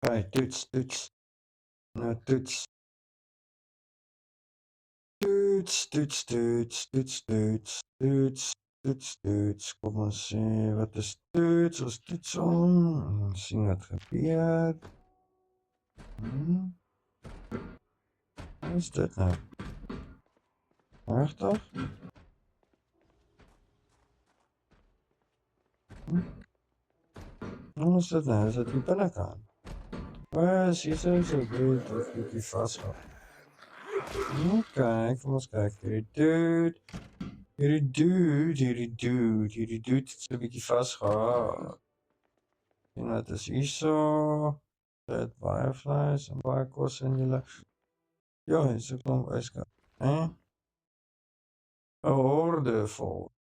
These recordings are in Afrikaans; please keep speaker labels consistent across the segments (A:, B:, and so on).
A: Okay, toets. Nou toets. Toets. Kom ons sê, wat is toets? Ons toets om. Ons sien wat gebeur. Wat is dit nou? Regtig? Wat is dit nou? Is dit die binnekant? Is hier so goed, of bietjie vasgehou. Okay, kom ons kyk. Hierdie dude het so 'n bietjie vasgehou. En wat is hierso? Dit baie vleis en baie kos in die lug. Ja, hier is 'n klomp yskas. 'n horde vol.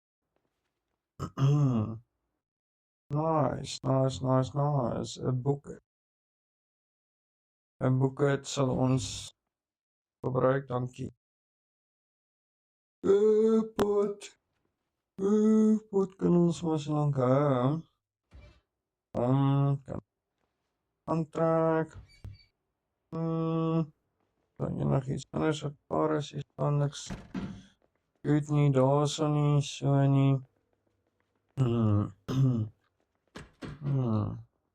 A: Nice. 'n boek. 'n boek sal ons gebruik, dankie. Pot kan ons maar so lank hou. Kan aantrek. Dan enigiets anders wat paar is, hier staan niks goed nie, daarso nie, so nie.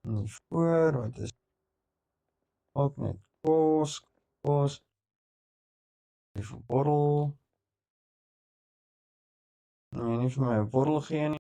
A: Nie voor, wat is ook net kos. Even 'n bottel. Nee, nie vir my 'n bottel gee nie.